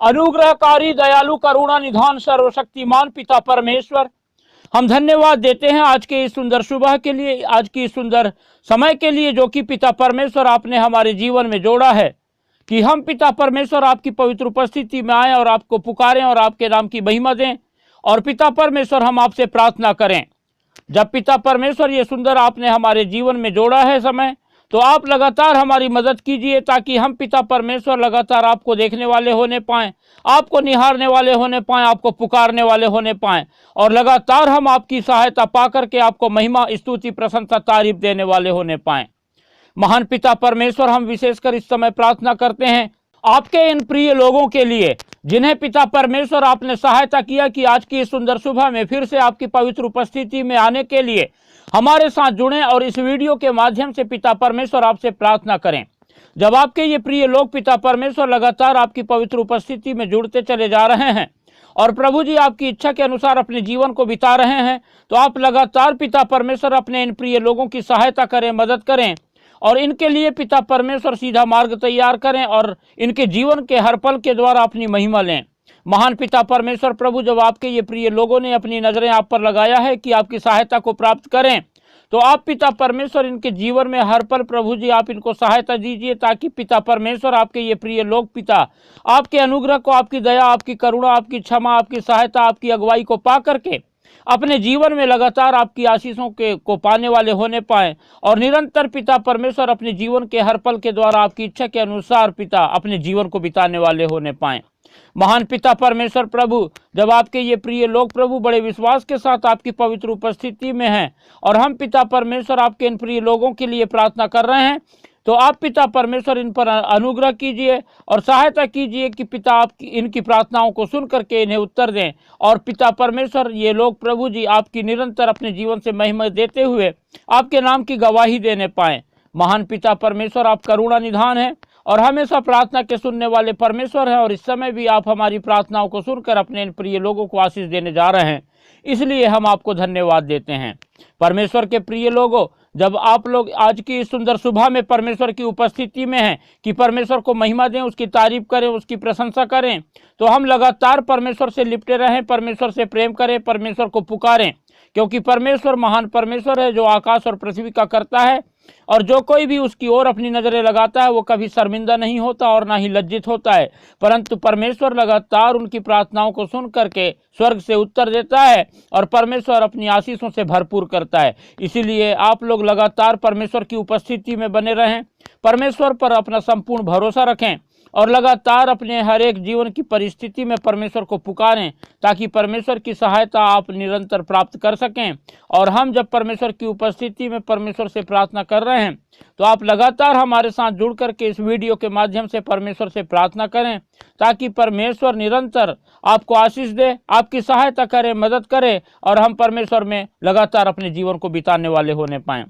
अनुग्रहकारी, दयालु, करुणा निधान, सर्वशक्तिमान पिता परमेश्वर, हम धन्यवाद देते हैं आज के इस सुंदर सुबह के लिए, आज की इस सुंदर समय के लिए जो कि पिता परमेश्वर आपने हमारे जीवन में जोड़ा है, कि हम पिता परमेश्वर आपकी पवित्र उपस्थिति में आए और आपको पुकारें और आपके नाम की महिमा दें। और पिता परमेश्वर हम आपसे प्रार्थना करें, जब पिता परमेश्वर ये सुंदर आपने हमारे जीवन में जोड़ा है समय, तो आप लगातार हमारी मदद कीजिए ताकि हम पिता परमेश्वर लगातार आपको देखने वाले होने पाएं, आपको निहारने वाले होने पाएं, आपको पुकारने वाले होने पाएं, और लगातार हम आपकी सहायता पा करके आपको महिमा, स्तुति, प्रशंसा, तारीफ देने वाले होने पाएं। महान पिता परमेश्वर, हम विशेषकर इस समय प्रार्थना करते हैं आपके इन प्रिय लोगों के लिए जिन्हें पिता परमेश्वर आपने सहायता किया कि आज की इस सुंदर सुबह में फिर से आपकी पवित्र उपस्थिति में आने के लिए हमारे साथ जुड़ें और इस वीडियो के माध्यम से पिता परमेश्वर आपसे प्रार्थना करें। जब आपके ये प्रिय लोग पिता परमेश्वर लगातार आपकी पवित्र उपस्थिति में जुड़ते चले जा रहे हैं और प्रभु जी आपकी इच्छा के अनुसार अपने जीवन को बिता रहे हैं, तो आप लगातार पिता परमेश्वर अपने इन प्रिय लोगों की सहायता करें, मदद करें और इनके लिए पिता परमेश्वर सीधा मार्ग तैयार करें और इनके जीवन के हर पल के द्वारा अपनी महिमा लें। महान पिता परमेश्वर प्रभु, जब आपके ये प्रिय लोगों ने अपनी नजरें आप पर लगाया है कि आपकी सहायता को प्राप्त करें, तो आप पिता परमेश्वर इनके जीवन में हर पल प्रभु जी आप इनको सहायता दीजिए, ताकि पिता परमेश्वर आपके ये प्रिय लोग पिता आपके अनुग्रह को, आपकी दया, आपकी करुणा, आपकी क्षमा, आपकी सहायता, आपकी अगुवाई को पा करके अपने जीवन में लगातार आपकी आशीषों को पाने वाले होने पाए और निरंतर पिता परमेश्वर अपने जीवन के हर पल के द्वारा आपकी इच्छा के अनुसार पिता अपने जीवन को बिताने वाले होने पाए। महान पिता परमेश्वर प्रभु, जब आपके ये प्रिय लोग प्रभु बड़े विश्वास के साथ आपकी पवित्र उपस्थिति में हैं और हम पिता परमेश्वर आपके इन प्रिय लोगों के लिए प्रार्थना कर रहे हैं, तो आप पिता परमेश्वर इन पर अनुग्रह कीजिए और सहायता कीजिए कि पिता आपकी इनकी प्रार्थनाओं को सुन करके इन्हें उत्तर दें और पिता परमेश्वर ये लोग प्रभु जी आपकी निरंतर अपने जीवन से महिमा देते हुए आपके नाम की गवाही देने पाएं। महान पिता परमेश्वर, आप करुणा निधान हैं और हमेशा प्रार्थना के सुनने वाले परमेश्वर हैं और इस समय भी आप हमारी प्रार्थनाओं को सुनकर अपने इन प्रिय लोगों को आशीष देने जा रहे हैं, इसलिए हम आपको धन्यवाद देते हैं। परमेश्वर के प्रिय लोगों, जब आप लोग आज की इस सुंदर सुबह में परमेश्वर की उपस्थिति में हैं कि परमेश्वर को महिमा दें, उसकी तारीफ करें, उसकी प्रशंसा करें, तो हम लगातार परमेश्वर से लिपटे रहें, परमेश्वर से प्रेम करें, परमेश्वर को पुकारें, क्योंकि परमेश्वर महान परमेश्वर है जो आकाश और पृथ्वी का करता है और जो कोई भी उसकी ओर अपनी नजरें लगाता है वो कभी शर्मिंदा नहीं होता और ना ही लज्जित होता है, परंतु परमेश्वर लगातार उनकी प्रार्थनाओं को सुन करके स्वर्ग से उत्तर देता है और परमेश्वर अपनी आशीषों से भरपूर करता है। इसीलिए आप लोग लगातार परमेश्वर की उपस्थिति में बने रहें, परमेश्वर पर अपना संपूर्ण भरोसा रखें और लगातार अपने हर एक जीवन की परिस्थिति में परमेश्वर को पुकारें, ताकि परमेश्वर की सहायता आप निरंतर प्राप्त कर सकें। और हम जब परमेश्वर की उपस्थिति में परमेश्वर से प्रार्थना कर रहे हैं, तो आप लगातार हमारे साथ जुड़ करके इस वीडियो के माध्यम से परमेश्वर से प्रार्थना करें, ताकि परमेश्वर निरंतर आपको आशीष दे, आपकी सहायता करे, मदद करे और हम परमेश्वर में लगातार अपने जीवन को बिताने वाले होने पाएं।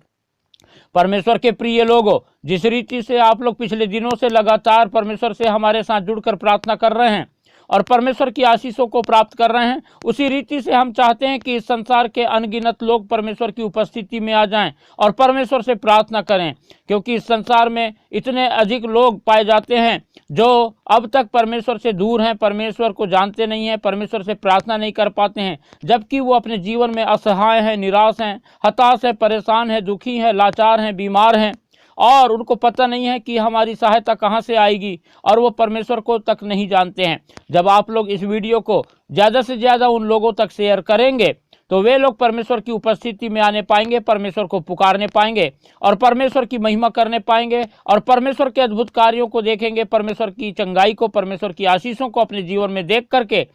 परमेश्वर के प्रिय लोगों, जिस रीति से आप लोग पिछले दिनों से लगातार परमेश्वर से हमारे साथ जुड़कर प्रार्थना कर रहे हैं और परमेश्वर की आशीषों को प्राप्त कर रहे हैं, उसी रीति से हम चाहते हैं कि इस संसार के अनगिनत लोग परमेश्वर की उपस्थिति में आ जाएं और परमेश्वर से प्रार्थना करें, क्योंकि इस संसार में इतने अधिक लोग पाए जाते हैं जो अब तक परमेश्वर से दूर हैं, परमेश्वर को जानते नहीं हैं, परमेश्वर से प्रार्थना नहीं कर पाते हैं, जबकि वो अपने जीवन में असहाय हैं, निराश हैं, हताश हैं, परेशान हैं, दुखी हैं, लाचार हैं, बीमार हैं और उनको पता नहीं है कि हमारी सहायता कहाँ से आएगी और वो परमेश्वर को तक नहीं जानते हैं। जब आप लोग इस वीडियो को ज़्यादा से ज़्यादा उन लोगों तक शेयर करेंगे, तो वे लोग परमेश्वर की उपस्थिति में आने पाएंगे, परमेश्वर को पुकारने पाएंगे और परमेश्वर की महिमा करने पाएंगे और परमेश्वर के अद्भुत कार्यों को देखेंगे, परमेश्वर की चंगाई को, परमेश्वर की आशीषों को अपने जीवन में देख करके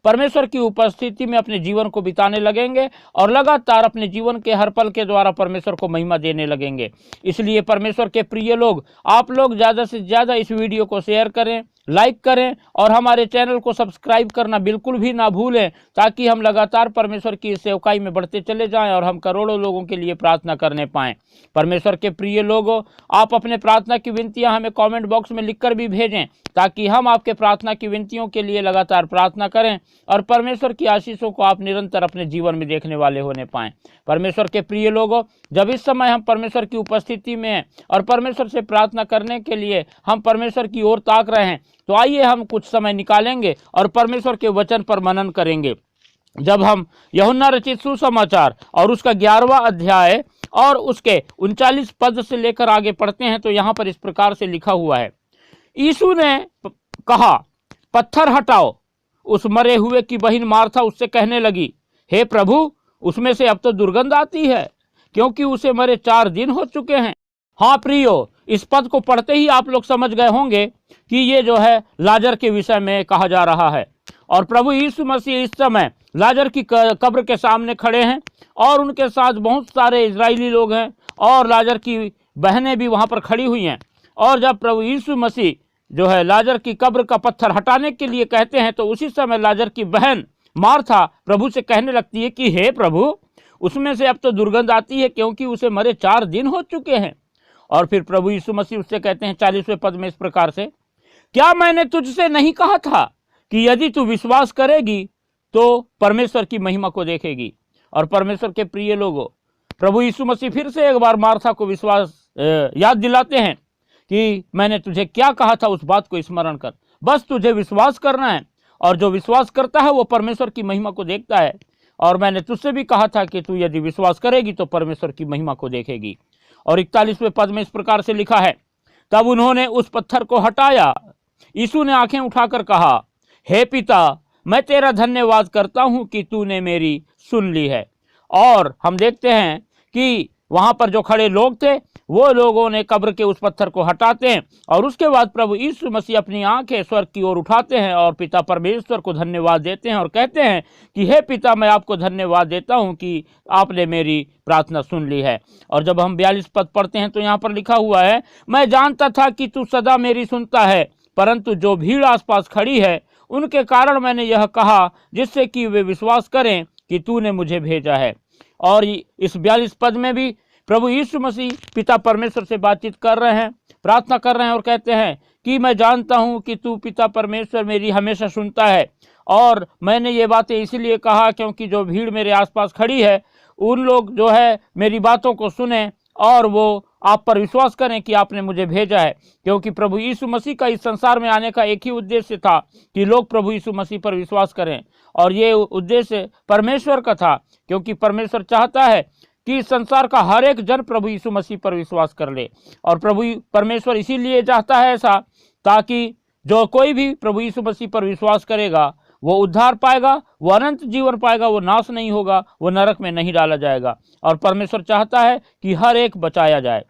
परमेश्वर की उपस्थिति में अपने जीवन को बिताने लगेंगे और लगातार अपने जीवन के हर पल के द्वारा परमेश्वर को महिमा देने लगेंगे। इसलिए परमेश्वर के प्रिय लोग, आप लोग ज़्यादा से ज़्यादा इस वीडियो को शेयर करें, लाइक करें और हमारे चैनल को सब्सक्राइब करना बिल्कुल भी ना भूलें, ताकि हम लगातार परमेश्वर की सेवकाई में बढ़ते चले जाएं और हम करोड़ों लोगों के लिए प्रार्थना करने पाएं। परमेश्वर के प्रिय लोगों, आप अपने प्रार्थना की विनतियां हमें कमेंट बॉक्स में लिखकर भी भेजें, ताकि हम आपके प्रार्थना की विनतियों के लिए लगातार प्रार्थना करें और परमेश्वर की आशीषों को आप निरंतर अपने जीवन में देखने वाले होने पाएं। परमेश्वर के प्रिय लोगों, जब इस समय हम परमेश्वर की उपस्थिति में हैं और परमेश्वर से प्रार्थना करने के लिए हम परमेश्वर की ओर ताक रहे हैं, तो आइए हम कुछ समय निकालेंगे और परमेश्वर के वचन पर मनन करेंगे। जब हम यूहन्ना रचित सुसमाचार और उसका 11वां अध्याय और उसके 39 पद से लेकर आगे पढ़ते हैं, तो यहाँ पर इस प्रकार से लिखा हुआ है, यीशु ने कहा, पत्थर हटाओ। उस मरे हुए की बहन मार्था उससे कहने लगी, हे प्रभु, उसमें से अब तो दुर्गंध आती है, क्योंकि उसे मरे 4 दिन हो चुके हैं। हाँ प्रियो, इस पद को पढ़ते ही आप लोग समझ गए होंगे कि ये जो है लाजर के विषय में कहा जा रहा है। और प्रभु यीशु मसीह इस समय लाजर की कब्र के सामने खड़े हैं और उनके साथ बहुत सारे इजरायली लोग हैं और लाजर की बहनें भी वहाँ पर खड़ी हुई हैं। और जब प्रभु यीशु मसीह जो है लाजर की कब्र का पत्थर हटाने के लिए कहते हैं, तो उसी समय लाजर की बहन मार्था प्रभु से कहने लगती है कि हे प्रभु, उसमें से अब तो दुर्गंध आती है, क्योंकि उसे मरे 4 दिन हो चुके हैं। और फिर प्रभु यीशु मसीह उससे कहते हैं 40वें पद में इस प्रकार से, क्या मैंने तुझसे नहीं कहा था कि यदि तू विश्वास करेगी तो परमेश्वर की महिमा को देखेगी। और परमेश्वर के प्रिय लोगों, प्रभु यीशु मसीह फिर से एक बार मार्था को विश्वास याद दिलाते हैं कि मैंने तुझे क्या कहा था, उस बात को स्मरण कर, बस तुझे विश्वास करना है, और जो विश्वास करता है वो परमेश्वर की महिमा को देखता है। और मैंने तुझसे भी कहा था कि तू यदि विश्वास करेगी तो परमेश्वर की महिमा को देखेगी। और 41वें पद में इस प्रकार से लिखा है, तब उन्होंने उस पत्थर को हटाया। यीशु ने आंखें उठाकर कहा, हे पिता, मैं तेरा धन्यवाद करता हूं कि तूने मेरी सुन ली है। और हम देखते हैं कि वहां पर जो खड़े लोग थे वो लोगों ने कब्र के उस पत्थर को हटाते हैं और उसके बाद प्रभु यीशु मसीह अपनी आंखें स्वर्ग की ओर उठाते हैं और पिता परमेश्वर को धन्यवाद देते हैं और कहते हैं कि हे पिता, मैं आपको धन्यवाद देता हूं कि आपने मेरी प्रार्थना सुन ली है। और जब हम 42 पद पढ़ते हैं तो यहाँ पर लिखा हुआ है, मैं जानता था कि तू सदा मेरी सुनता है, परंतु जो भीड़ आसपास खड़ी है उनके कारण मैंने यह कहा, जिससे कि वे विश्वास करें कि तूने मुझे भेजा है। और इस 42 पद में भी प्रभु यीशु मसीह पिता परमेश्वर से बातचीत कर रहे हैं, प्रार्थना कर रहे हैं और कहते हैं कि मैं जानता हूं कि तू पिता परमेश्वर मेरी हमेशा सुनता है, और मैंने ये बातें इसलिए कहा क्योंकि जो भीड़ मेरे आसपास खड़ी है उन लोग जो है मेरी बातों को सुने और वो आप पर विश्वास करें कि आपने मुझे भेजा है। क्योंकि प्रभु यीशु मसीह का इस संसार में आने का एक ही उद्देश्य था कि लोग प्रभु यीशु मसीह पर विश्वास करें, और ये उद्देश्य परमेश्वर का था, क्योंकि परमेश्वर चाहता है कि संसार का हर एक जन प्रभु यीशु मसीह पर विश्वास कर ले। और प्रभु परमेश्वर इसीलिए चाहता है ऐसा, ताकि जो कोई भी प्रभु यीशु मसीह पर विश्वास करेगा वो उद्धार पाएगा, वो अनंत जीवन पाएगा, वो नाश नहीं होगा, वो नरक में नहीं डाला जाएगा। और परमेश्वर चाहता है कि हर एक बचाया जाए।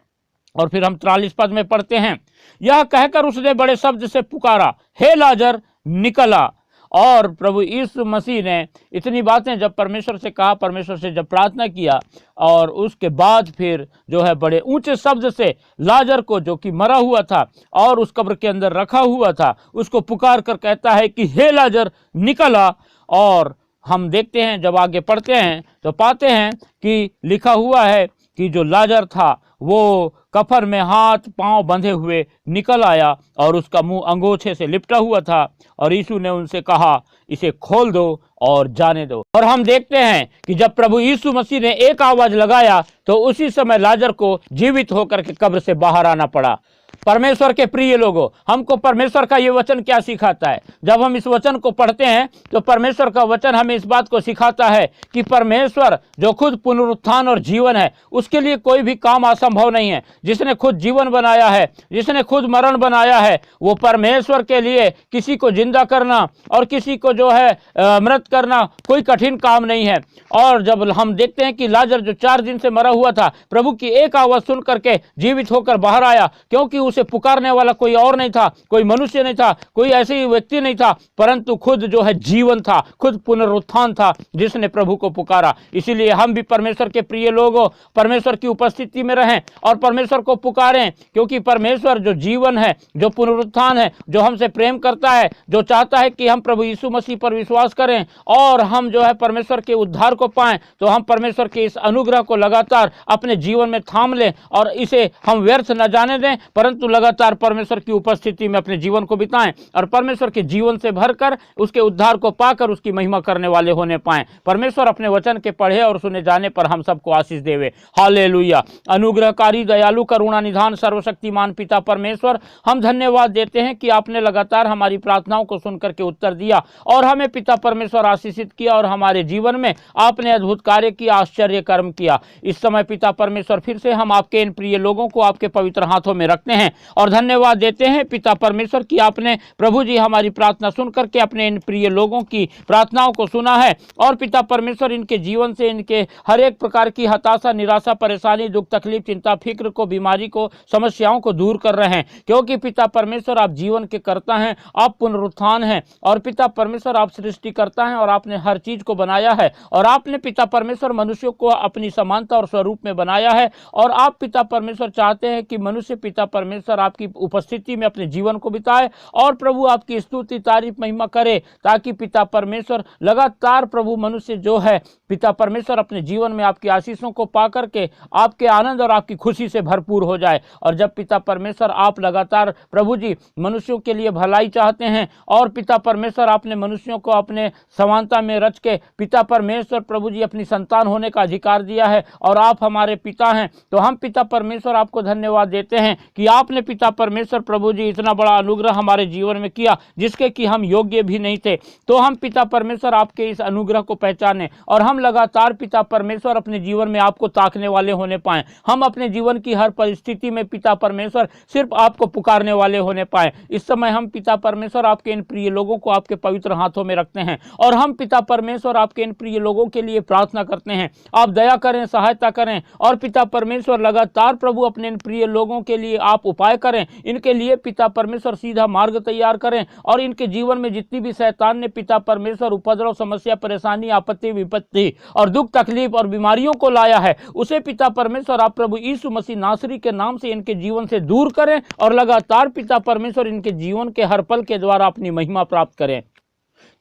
और फिर हम 43 पद में पढ़ते हैं, यह कहकर उसने बड़े शब्द से पुकारा, हे लाजर निकल आ। और प्रभु यीशु मसीह ने इतनी बातें जब परमेश्वर से कहा, परमेश्वर से जब प्रार्थना किया, और उसके बाद फिर जो है बड़े ऊंचे शब्द से लाजर को, जो कि मरा हुआ था और उस कब्र के अंदर रखा हुआ था, उसको पुकार कर कहता है कि हे लाजर निकल आ। और हम देखते हैं, जब आगे पढ़ते हैं तो पाते हैं कि लिखा हुआ है कि जो लाजर था वो कफन में हाथ पांव बंधे हुए निकल आया और उसका मुंह अंगोछे से लिपटा हुआ था। और यीशु ने उनसे कहा, इसे खोल दो और जाने दो। और हम देखते हैं कि जब प्रभु यीशु मसीह ने एक आवाज लगाया तो उसी समय लाजर को जीवित होकर के कब्र से बाहर आना पड़ा। परमेश्वर के प्रिय लोगों, हमको परमेश्वर का ये वचन क्या सिखाता है? जब हम इस वचन को पढ़ते हैं तो परमेश्वर का वचन हमें इस बात को सिखाता है कि परमेश्वर जो खुद पुनरुत्थान और जीवन है, उसके लिए कोई भी काम असंभव नहीं है। जिसने खुद जीवन बनाया है, जिसने खुद मरण बनाया है, वो परमेश्वर के लिए किसी को जिंदा करना और किसी को जो है मृत करना कोई कठिन काम नहीं है। और जब हम देखते हैं कि लाजर जो 4 दिन से मरा हुआ था, प्रभु की एक आवाज सुन करके जीवित होकर बाहर आया, क्योंकि उसे पुकारने वाला कोई और नहीं था, कोई मनुष्य नहीं था, कोई ऐसे व्यक्ति नहीं था, परंतु खुद जो है जीवन था, खुद पुनरुत्थान था, जिसने प्रभु को पुकारा। इसीलिए हम भी परमेश्वर के प्रिय लोगों, परमेश्वर की उपस्थिति में रहें और परमेश्वर को पुकारें, क्योंकि परमेश्वर जो जीवन है, जो पुनरुत्थान है, जो हमसे प्रेम करता है, जो चाहता है कि हम प्रभु यीशु मसीह पर विश्वास करें और हम जो है परमेश्वर के उद्धार को पाएं, तो हम परमेश्वर के इस अनुग्रह को लगातार अपने जीवन में थाम लें और इसे हम व्यर्थ न जाने दें, परंतु लगातार परमेश्वर की उपस्थिति में अपने जीवन को बिताएं और परमेश्वर के जीवन से भरकर उसके उद्धार को पाकर उसकी महिमा करने वाले होने पाएं। परमेश्वर अपने वचन के पढ़े और सुने जाने पर हम सबको आशीष देवे। हालेलुया। अनुग्रहकारी, दयालु, करुणा निधान, सर्वशक्तिमान पिता परमेश्वर, हम धन्यवाद देते हैं कि आपने लगातार हमारी प्रार्थनाओं को सुनकर के उत्तर दिया और हमें पिता परमेश्वर आशीषित किया और हमारे जीवन में आपने अद्भुत कार्य किया, आश्चर्य कर्म किया। इस समय पिता परमेश्वर फिर से हम आपके इन प्रिय लोगों को आपके पवित्र हाथों में रखते हैं और धन्यवाद देते हैं पिता परमेश्वर कि आपने प्रभु जी हमारी प्रार्थना सुन करके अपने इन प्रिय लोगों की प्रार्थनाओं को सुना है और पिता परमेश्वर इनके जीवन से इनके हर एक प्रकार की हताशा, निराशा, परेशानी, दुख, तकलीफ, चिंता, फिक्र को, बीमारी को, समस्याओं को दूर कर रहे हैं, क्योंकि पिता परमेश्वर आप जीवन के कर्ता हैं, आप पुनरुत्थान हैं और पिता परमेश्वर आप सृष्टि करता है और आपने हर चीज को बनाया है और आपने पिता परमेश्वर मनुष्यों को अपनी समानता और स्वरूप में बनाया है और आप पिता परमेश्वर चाहते हैं कि मनुष्य पिता परमेश्वर आपकी उपस्थिति में अपने जीवन को बिताए और प्रभु आपकी स्तुति, तारीफ, महिमा करे, ताकि पिता परमेश्वर लगातार प्रभु मनुष्य जो है पिता परमेश्वर अपने जीवन में आपकी आशीषों को पा करके आपके आनंद और आपकी खुशी से भरपूर हो जाए। और जब पिता परमेश्वर आप लगातार प्रभु जी मनुष्यों के लिए भलाई चाहते हैं और पिता परमेश्वर आपने मनुष्यों को अपने समानता में रच के पिता परमेश्वर प्रभु जी अपनी संतान होने का अधिकार दिया है और आप हमारे पिता हैं, तो हम पिता परमेश्वर आपको धन्यवाद देते हैं कि आपने पिता परमेश्वर प्रभु जी इतना बड़ा अनुग्रह हमारे जीवन में किया जिसके कि हम योग्य भी नहीं थे। तो हम पिता परमेश्वर आपके इस अनुग्रह को पहचाने और हम लगातार पिता परमेश्वर अपने जीवन में आपको ताकने वाले होने पाए। हम अपने जीवन की हर परिस्थिति में पिता परमेश्वर सिर्फ आपको पुकारने वाले होने पाए। इस समय हम पिता परमेश्वर आपके इन प्रिय लोगों को आपके पवित्र हाथों में रखते हैं और हम पिता परमेश्वर आपके इन प्रिय लोगों के लिए प्रार्थना करते हैं, आप दया करें, सहायता करें और पिता परमेश्वर लगातार प्रभु अपने इन प्रिय लोगों के लिए आप उपाय करें, इनके लिए पिता परमेश्वर सीधा मार्ग तैयार करें और इनके जीवन में जितनी भी शैतान ने पिता परमेश्वर उपद्रव, समस्या, परेशानी, आपत्ति, विपत्ति और दुख, तकलीफ और बीमारियों को लाया है, उसे पिता परमेश्वर आप प्रभु यीशु मसीह नासरी के नाम से इनके जीवन से दूर करें और लगातार पिता परमेश्वर इनके जीवन के हर पल के द्वारा अपनी महिमा प्राप्त करें,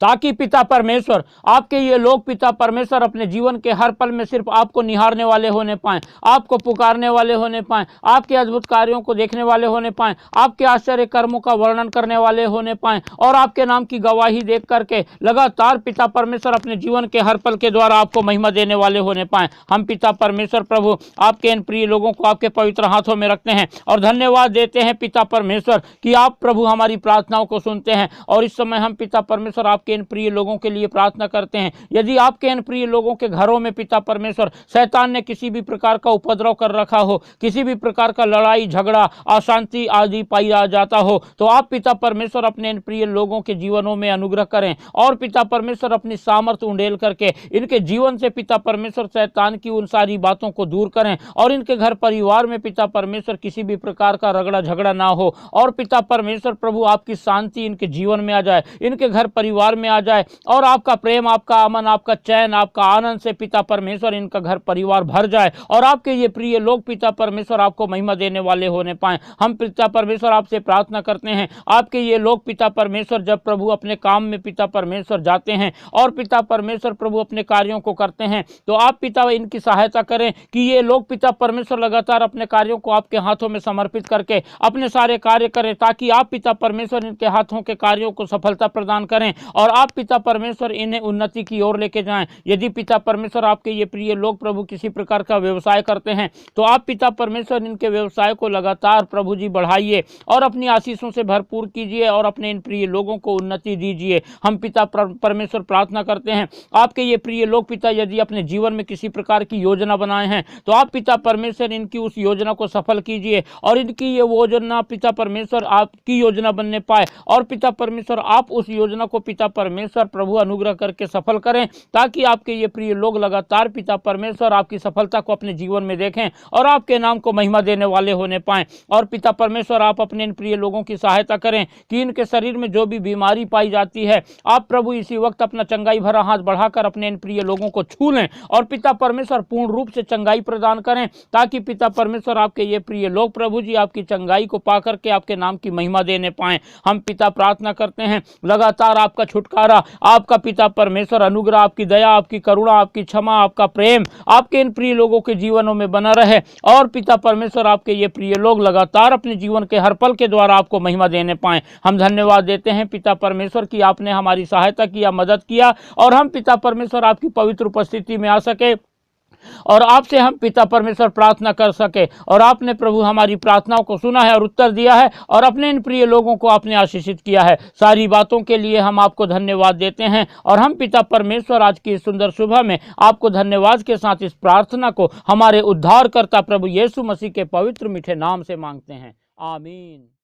ताकि पिता परमेश्वर आपके ये लोग पिता परमेश्वर अपने जीवन के हर पल में सिर्फ आपको निहारने वाले होने पाएं, आपको पुकारने वाले होने पाएं, आपके अद्भुत कार्यों को देखने वाले होने पाएं, आपके आश्चर्य कर्मों का वर्णन करने वाले होने पाएं और आपके नाम की गवाही देख करके लगातार पिता परमेश्वर अपने जीवन के हर पल के द्वारा आपको महिमा देने वाले होने पाएं। हम पिता परमेश्वर प्रभु आपके इन प्रिय लोगों को आपके पवित्र हाथों में रखते हैं और धन्यवाद देते हैं पिता परमेश्वर कि आप प्रभु हमारी प्रार्थनाओं को सुनते हैं। और इस समय हम पिता परमेश्वर आपके इन प्रिय लोगों के लिए प्रार्थना करते हैं, यदि आपके इन प्रिय लोगों के घरों में पिता परमेश्वर शैतान ने किसी भी प्रकार का उपद्रव कर रखा हो, किसी भी प्रकार का लड़ाई झगड़ा अशांति आदि पाई जाता हो, तो आप पिता परमेश्वर अपने इन प्रिय लोगों के जीवनों में अनुग्रह करें और पिता परमेश्वर अपनी सामर्थ उंडेल करके इनके जीवन से पिता परमेश्वर शैतान की उन सारी बातों को दूर करें और इनके घर परिवार में पिता परमेश्वर किसी भी प्रकार का रगड़ा झगड़ा ना हो और पिता परमेश्वर प्रभु आपकी शांति इनके जीवन में आ जाए, इनके घर परिवार में आ जाए और आपका प्रेम, आपका अमन, आपका चैन, आपका आनंद से पिता परमेश्वर इनका घर परिवार भर जाए और आपके ये प्रिय लोग पिता परमेश्वर आपको महिमा देने वाले होने पाए। हम पिता परमेश्वर आपसे प्रार्थना करते हैं, आपके ये लोग पिता परमेश्वर जब प्रभु अपने काम में पिता परमेश्वर जाते हैं और पिता परमेश्वर प्रभु अपने कार्यों को करते हैं, तो आप पिता इनकी सहायता करें कि ये लोग पिता परमेश्वर लगातार अपने कार्यों को आपके हाथों में समर्पित करके अपने सारे कार्य करें, ताकि आप पिता परमेश्वर इनके हाथों के कार्यों को सफलता प्रदान करें और आप पिता परमेश्वर इन्हें उन्नति की ओर लेके जाएं। यदि पिता परमेश्वर आपके ये प्रिय लोग प्रभु किसी प्रकार का व्यवसाय करते हैं, तो आप पिता परमेश्वर इनके व्यवसाय को लगातार प्रभु जी बढ़ाइए और अपनी आशीषों से भरपूर कीजिए और अपने इन प्रिय लोगों को उन्नति दीजिए। हम पिता परमेश्वर प्रार्थना करते हैं, आपके ये प्रिय लोग पिता यदि अपने जीवन में किसी प्रकार की योजना बनाए हैं, तो आप पिता परमेश्वर इनकी उस योजना को सफल कीजिए और इनकी ये योजना पिता परमेश्वर आपकी योजना बनने पाए और पिता परमेश्वर आप उस योजना को पिता परमेश्वर प्रभु अनुग्रह करके सफल करें, ताकि आपके ये प्रिय लोग लगातार पिता परमेश्वर आपकी सफलता को अपने जीवन में देखें और आपके नाम को महिमा देने वाले होने पाएं। और पिता परमेश्वर आप अपने इन प्रिय लोगों की सहायता करें कि इनके शरीर में जो भी बीमारी पाई जाती है, आप प्रभु इसी वक्त अपना चंगाई भरा हाथ बढ़ाकर अपने इन प्रिय लोगों को छू लें और पिता परमेश्वर पूर्ण रूप से चंगाई प्रदान करें, ताकि पिता परमेश्वर आपके ये प्रिय लोग प्रभु जी आपकी चंगाई को पा करके आपके नाम की महिमा देने पाएं। हम पिता प्रार्थना करते हैं लगातार आपका छुटकारा, आपका पिता परमेश्वर अनुग्रह, आपकी दया, आपकी करुणा, आपकी क्षमा, आपका प्रेम आपके इन प्रिय लोगों के जीवनों में बना रहे। और पिता परमेश्वर आपके ये प्रिय लोग लगातार अपने जीवन के हर पल के द्वारा आपको महिमा देने पाएं। हम धन्यवाद देते हैं पिता परमेश्वर की आपने हमारी सहायता किया, मदद किया और हम पिता परमेश्वर आपकी पवित्र उपस्थिति में आ सके और आपसे हम पिता परमेश्वर प्रार्थना कर सके। और आपने प्रभु हमारी प्रार्थनाओं को सुना है और उत्तर दिया है और अपने इन प्रिय लोगों को आपने आशीषित किया है। सारी बातों के लिए हम आपको धन्यवाद देते हैं और हम पिता परमेश्वर आज की सुंदर सुबह में आपको धन्यवाद के साथ इस प्रार्थना को हमारे उद्धारकर्ता प्रभु यीशु मसीह के पवित्र मीठे नाम से मांगते हैं, आमीन।